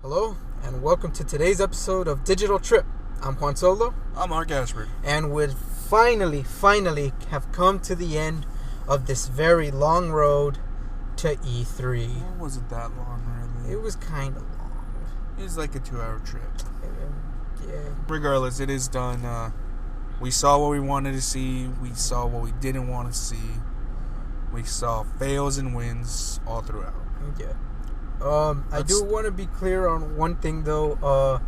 Hello, and welcome to today's episode of Digital Trip. I'm Juan Solo. I'm Marc Ashforde. And we finally have come to the end of this very long road to E3. It wasn't that long, really. It was kind of long. It was like a 2-hour trip. Yeah. Regardless, it is done. We saw what we wanted to see. We saw what we didn't want to see. We saw fails and wins all throughout. Yeah. I do want to be clear on one thing though.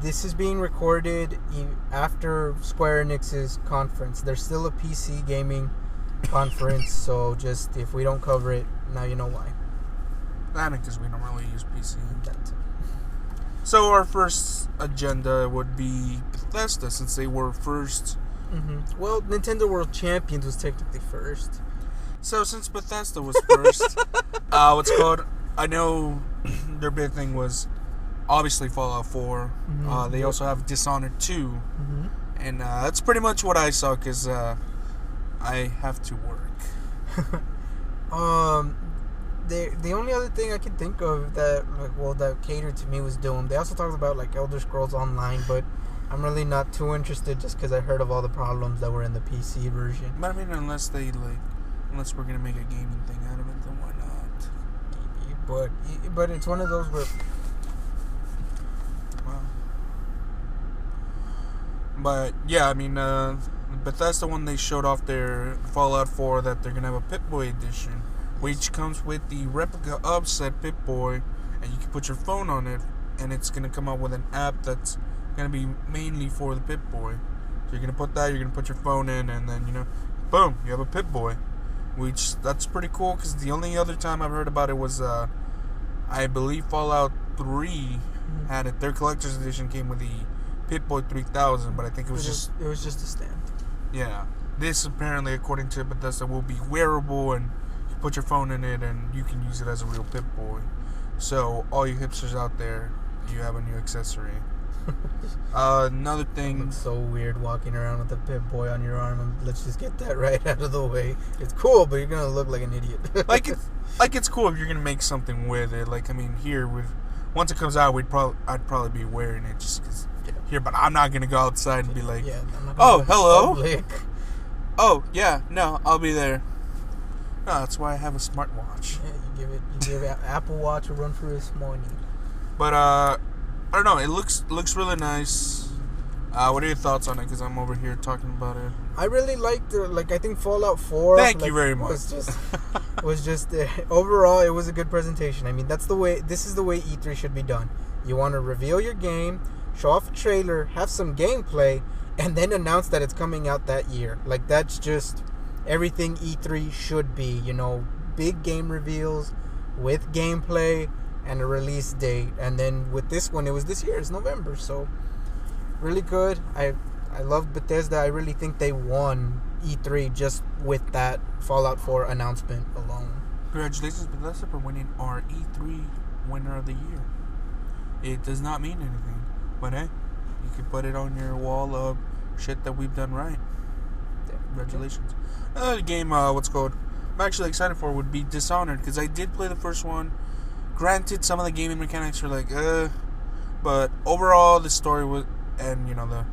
This is being recorded after Square Enix's conference. There's still a PC gaming conference, so just if we don't cover it, now you know why. That because we don't really use PC. That's it. So our first agenda would be Bethesda, since they were first. Mm-hmm. Well, Nintendo World Champions was technically first. So since Bethesda was first, I know their big thing was obviously Fallout 4. Mm-hmm. They also have Dishonored 2. Mm-hmm. And that's pretty much what I saw because I have to work. The only other thing I can think of that catered to me was Doom. They also talked about Elder Scrolls Online, but I'm really not too interested just because I heard of all the problems that were in the PC version. But I mean, unless we're gonna make a gaming thing out of it, then why not? But it's one of those where. Wow. But yeah, I mean, Bethesda, when they showed off their Fallout 4 that they're gonna have a Pip-Boy edition, which comes with the replica of said Pip-Boy, and you can put your phone on it, and it's gonna come out with an app that's gonna be mainly for the Pip-Boy. So you're gonna put that, you're gonna put your phone in, and then boom, you have a Pip-Boy. Which, that's pretty cool, because the only other time I've heard about it was, I believe Fallout 3 had it. Their collector's edition came with the Pip-Boy 3000, but I think it was just a stand. Yeah. This, apparently, according to Bethesda, will be wearable, and you put your phone in it, and you can use it as a real Pip-Boy. So, all you hipsters out there, you have a new accessory. Another thing. It looks so weird walking around with a Pip-Boy on your arm. And let's just get that right out of the way. It's cool, but you're gonna look like an idiot. It's cool if you're gonna make something with it. Once it comes out, I'd probably be wearing it just because here. But I'm not gonna go outside and be like, oh, hello. Public. Oh, yeah, no, I'll be there. No, that's why I have a smartwatch. Yeah, you give Apple Watch a run for its money. But I don't know. It looks really nice. What are your thoughts on it? Because I'm over here talking about it. I really liked I think Fallout 4. Thank you very much. Was just overall, it was a good presentation. I mean, this is the way E3 should be done. You want to reveal your game, show off a trailer, have some gameplay, and then announce that it's coming out that year. That's just everything E3 should be. Big game reveals with gameplay and a release date. And then with this one, it was this year. It's November. So, really good. I love Bethesda. I really think they won E3 just with that Fallout 4 announcement alone. Congratulations, Bethesda, for winning our E3 Winner of the Year. It does not mean anything. But hey, you can put it on your wall of shit that we've done right. Yeah. Congratulations. Another game, I'm actually excited for would be Dishonored, because I did play the first one. Granted, some of the gaming mechanics are but overall the story was, and the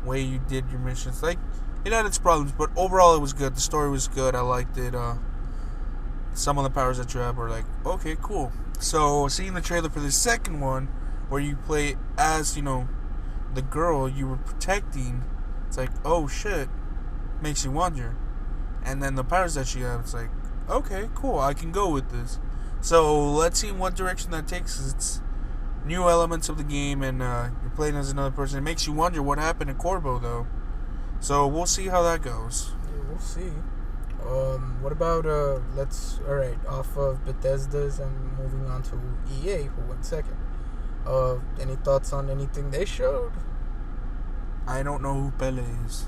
way you did your missions, it had its problems, but overall it was good. The story was good. I liked it. Some of the powers that you have were okay, cool. So seeing the trailer for the second one, where you play as the girl you were protecting, it's oh shit, makes you wonder. And then the powers that you have, it's okay, cool, I can go with this. So let's see what direction that takes. It's new elements of the game, and you're playing as another person. It makes you wonder what happened to Corvo, though. So we'll see how that goes. Yeah, we'll see. What about off of Bethesda's and moving on to EA for 1 second. Any thoughts on anything they showed? I don't know who Pele is.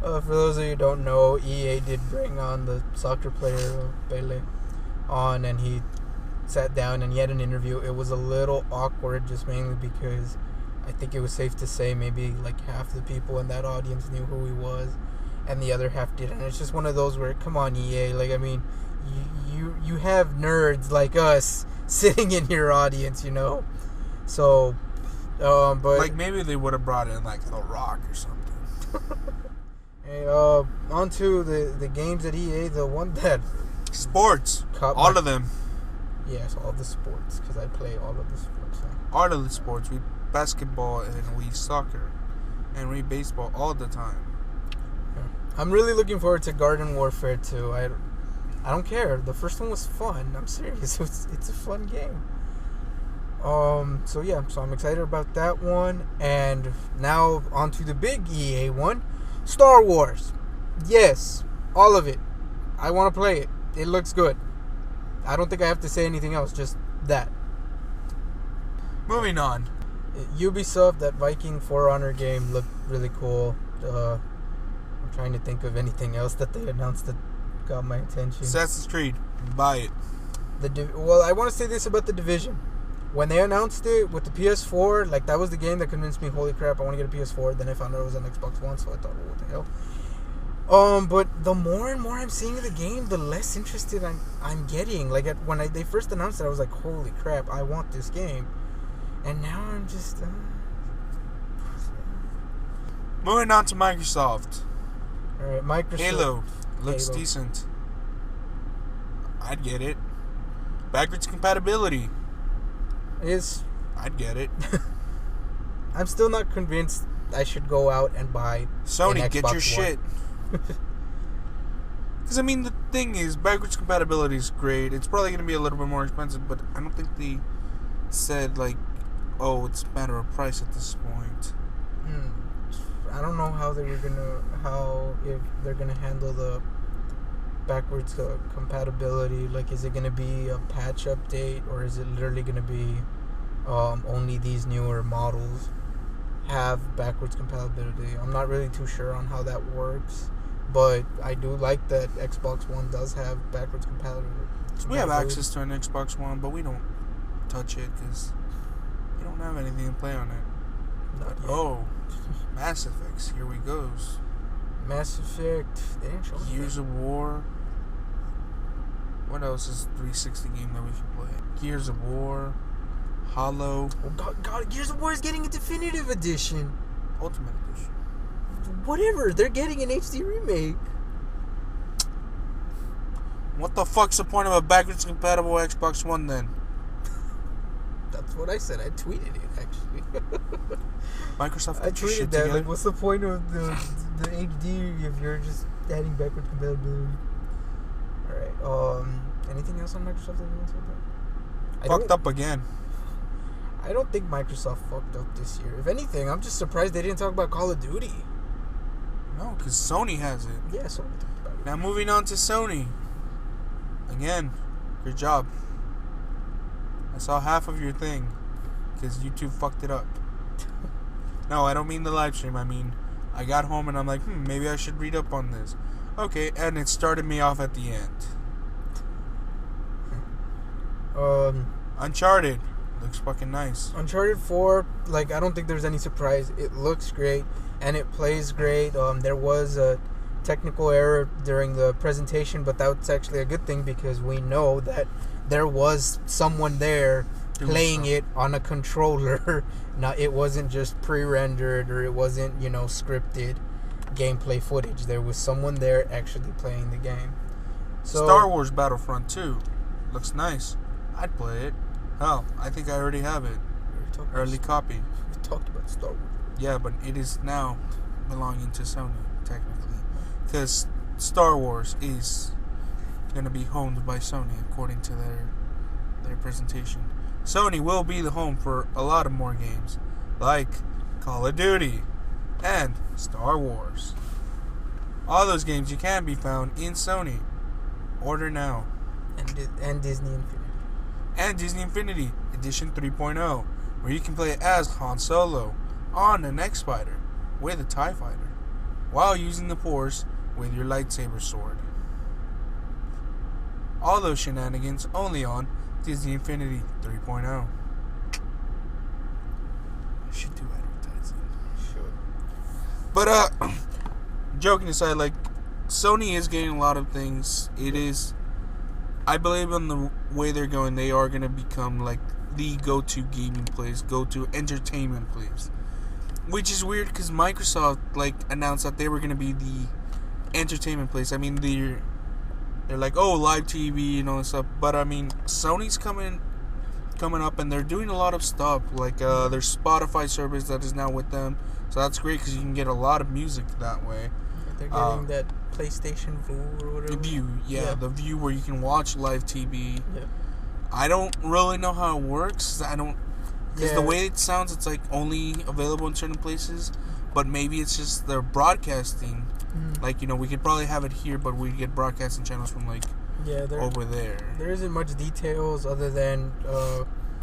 For those of you who don't know, EA did bring on the soccer player Pele on, and he sat down and he had an interview. It was a little awkward, just mainly because I think it was safe to say maybe half the people in that audience knew who he was, and the other half didn't. It's just one of those where, come on, EA, you have nerds like us sitting in your audience, you know. So, but like maybe they would have brought in like The Rock or something. Hey, on to the games at EA. The one that sports, all of them. Yes, all the sports, because I play all of the sports now. All of the sports. We basketball and we soccer and we baseball all the time. Yeah. I'm really looking forward to Garden Warfare 2. I don't care. The first one was fun. I'm serious. It's a fun game. So I'm excited about that one. And now on to the big EA one, Star Wars. Yes, all of it. I want to play it. It looks good. I don't think I have to say anything else. Just that. Moving on. Ubisoft, that Viking For Honor game looked really cool. I'm trying to think of anything else that they announced that got my attention. Assassin's Creed. Buy it. Well, I want to say this about The Division. When they announced it with the PS4, like, that was the game that convinced me, holy crap, I want to get a PS4. Then I found out it was on Xbox One, so I thought, well, what the hell? But the more and more I'm seeing the game, the less interested I'm getting. Like, when they first announced it, I was like, holy crap, I want this game. And now I'm just... Moving on to Microsoft. Alright, Microsoft. Halo. Looks decent. I'd get it. Backwards compatibility. I'd get it. I'm still not convinced I should go out and buy Sony, an Xbox get your One. shit. Because, I mean, the thing is, backwards compatibility is great. It's probably going to be a little bit more expensive, but I don't think they said, like, oh, it's a matter of price at this point. I don't know if they're gonna handle the backwards compatibility. Like, is it gonna be a patch update, or is it literally gonna be only these newer models have backwards compatibility? I'm not really too sure on how that works, but I do like that Xbox One does have backwards compatibility. We have access to an Xbox One, but we don't touch it because we don't have anything to play on it. Not yet. Oh, Mass Effects, here we goes. Mass Effect, they didn't show Gears of War. What else is a 360 game that we can play? Gears of War, Hollow. Oh, God, Gears of War is getting a definitive edition. Ultimate Edition. Whatever, they're getting an HD remake. What the fuck's the point of a backwards compatible Xbox One then? That's what I said. I tweeted it, actually. Microsoft, I tweeted that. Like, what's the point of the HD if you're just adding backward compatibility? Alright. Anything else on Microsoft that you want to talk about? Fucked up again. I don't think Microsoft fucked up this year. If anything, I'm just surprised they didn't talk about Call of Duty. No, because Sony has it. Yeah, Sony talked about it. Now moving on to Sony. Again, good job. I saw half of your thing because YouTube fucked it up. No, I don't mean the live stream. I mean, I got home and I'm like, maybe I should read up on this. Okay, and it started me off at the end. Uncharted looks fucking nice. Uncharted 4, like, I don't think there's any surprise. It looks great and it plays great. There was a technical error during the presentation, but that's actually a good thing because we know that there was someone there playing it on a controller. Now, it wasn't just pre-rendered or it wasn't, scripted gameplay footage. There was someone there actually playing the game. So, Star Wars Battlefront 2 looks nice. I'd play it. Hell, I think I already have it. Early copy. We talked about Star Wars. Yeah, but it is now belonging to Sony, technically. Because Star Wars is going to be honed by Sony, according to their presentation. Sony will be the home for a lot of more games, like Call of Duty and Star Wars. All those games you can be found in Sony. Order now. And Disney Infinity. And Disney Infinity Edition 3.0, where you can play as Han Solo on an X-Fighter with a TIE Fighter, while using the Force with your lightsaber sword. All those shenanigans only on Disney Infinity 3.0. I should do advertising. Should. But, joking aside, like, Sony is getting a lot of things. It is I believe in the way they're going, they are going to become like the go-to gaming place, go-to entertainment place. Which is weird because Microsoft like announced that they were going to be the entertainment place. I mean, they're like, oh, live TV and all that stuff. But I mean, Sony's coming up and they're doing a lot of stuff. Like their Spotify service that is now with them. So that's great because you can get a lot of music that way. They're getting that PlayStation View or whatever. The View where you can watch live TV. Yeah. I don't really know how it works. Because the way it sounds, it's like only available in certain places. But maybe it's just they're broadcasting. Like, you know, we could probably have it here, but we get broadcasting channels from like over there. There isn't much details other than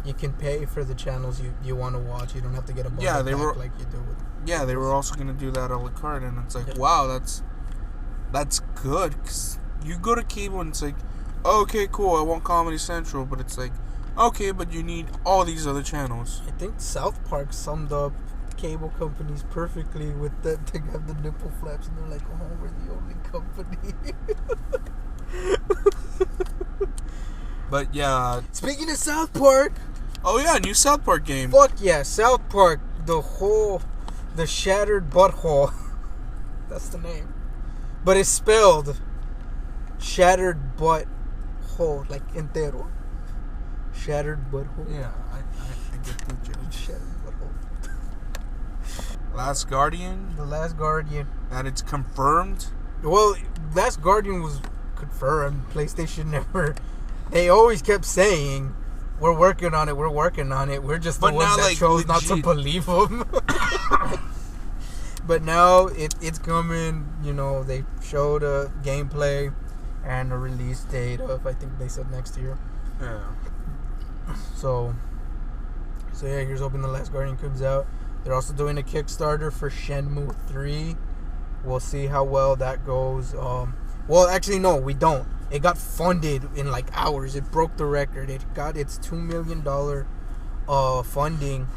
you can pay for the channels you want to watch. You don't have to get a bundle pack like you do with. Yeah, they were also going to do that a la carte, and it's like, wow, that's good. Because you go to cable and it's like, okay, cool, I want Comedy Central, but it's like, okay, but you need all these other channels. I think South Park summed up cable companies perfectly with that. They have the nipple flaps, and they're like, oh, we're the only company. But yeah. Speaking of South Park. Oh yeah, new South Park game. Fuck yeah, South Park. The Shattered Butthole. That's the name. But it's spelled Shattered Butthole, like entero. Shattered Butthole. Yeah, I get the joke. Shattered Butthole. Last Guardian. The Last Guardian. That it's confirmed. Well, Last Guardian was confirmed. PlayStation never. They always kept saying, we're working on it. We're just the ones that chose not to believe them. But now it's coming. You know, they showed a gameplay and a release date of, I think they said next year. Yeah. So yeah, here's hoping The Last Guardian comes out. They're also doing a Kickstarter for Shenmue 3. We'll see how well that goes. Well, actually, no, we don't. It got funded in like hours. It broke the record. It got its $2 million funding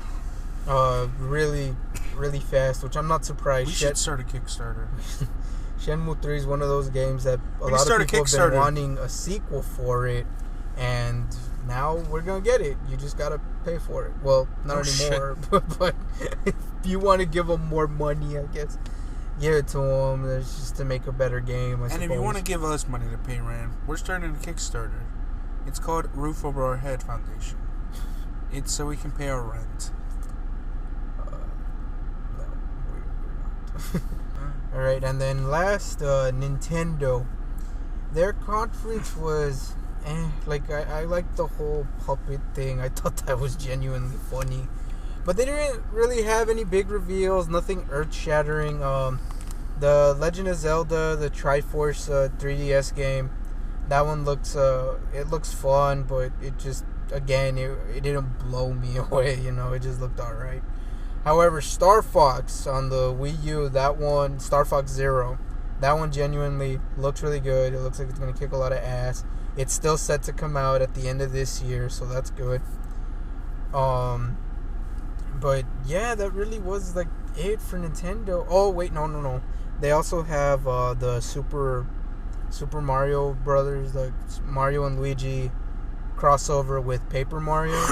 really, really fast, which I'm not surprised. We should start a Kickstarter. Shenmue 3 is one of those games that a lot of people have been wanting a sequel for it, and now we're going to get it. You just got to pay for it. Well, not anymore, but if you want to give them more money, I guess, give it to them. It's just to make a better game, I suppose. If you want to give us money to pay rent, we're starting a Kickstarter. It's called Roof Over Our Head Foundation. It's so we can pay our rent. No, we're not. Alright, and then last, Nintendo. Their conference was, like, I liked the whole puppet thing. I thought that was genuinely funny. But they didn't really have any big reveals, nothing earth-shattering. The Legend of Zelda, the Triforce 3DS game, that one looks fun, but it just, again, it didn't blow me away, you know, it just looked alright. However, Star Fox on the Wii U, that one, Star Fox Zero, that one genuinely looks really good. It looks like it's going to kick a lot of ass. It's still set to come out at the end of this year, so that's good. But yeah, that really was like it for Nintendo. Oh wait, no. They also have the Super Mario Brothers, like Mario and Luigi crossover with Paper Mario.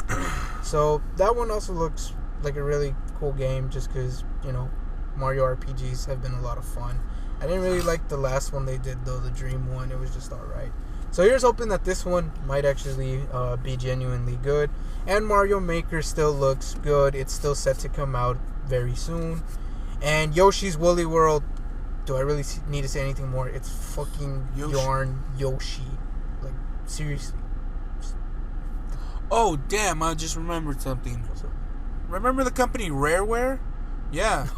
So that one also looks like a really cool game, just because, you know, Mario RPGs have been a lot of fun. I didn't really like the last one they did though, the Dream one. It was just alright. So here's hoping that this one might actually be genuinely good. And Mario Maker still looks good. It's still set to come out very soon. And Yoshi's Woolly World, do I really need to say anything more? It's fucking yarn Yoshi. Like, seriously. Oh, damn, I just remembered something. Remember the company Rareware? Yeah.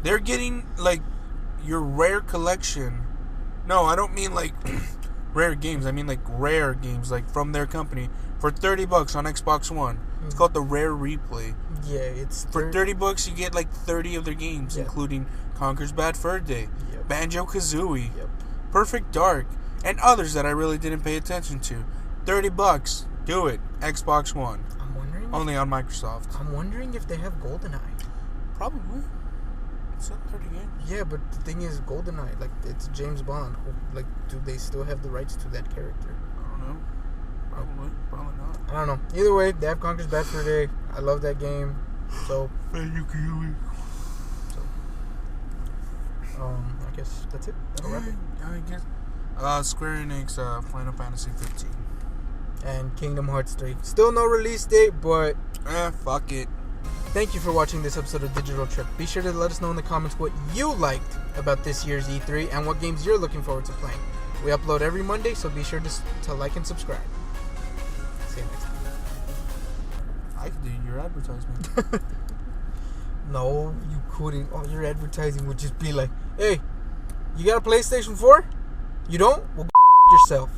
They're getting, like, your rare collection. No, I don't mean, like, rare games. I mean, like, rare games, like, from their company. For $30 on Xbox One. It's called the Rare Replay. Yeah, it's... For $30, you get, like, 30 of their games, including Conker's Bad Fur Day, Banjo-Kazooie, Perfect Dark, and others that I really didn't pay attention to. $30. Do it. Xbox One. I'm wondering... Only on Microsoft. I'm wondering if they have GoldenEye. Probably. It's not 30 games. Yeah, but the thing is, GoldenEye, like, it's James Bond. Like, do they still have the rights to that character? I don't know. Probably not. I don't know. Either way, Dab Conquers Bad Fur Day. I love that game. So, Thank you, Kiwi. I guess that's it. That'll wrap it. I guess. Square Enix, Final Fantasy 15. And Kingdom Hearts 3. Still no release date, but Fuck it. thank you for watching this episode of Digital Trip. Be sure to let us know in the comments what you liked about this year's E3 and what games you're looking forward to playing. We upload every Monday, so be sure to like and subscribe. See you next time. I could do your advertisement. No, you couldn't. All your advertising would just be like, hey, you got a PlayStation 4? You don't? Well, go yourself.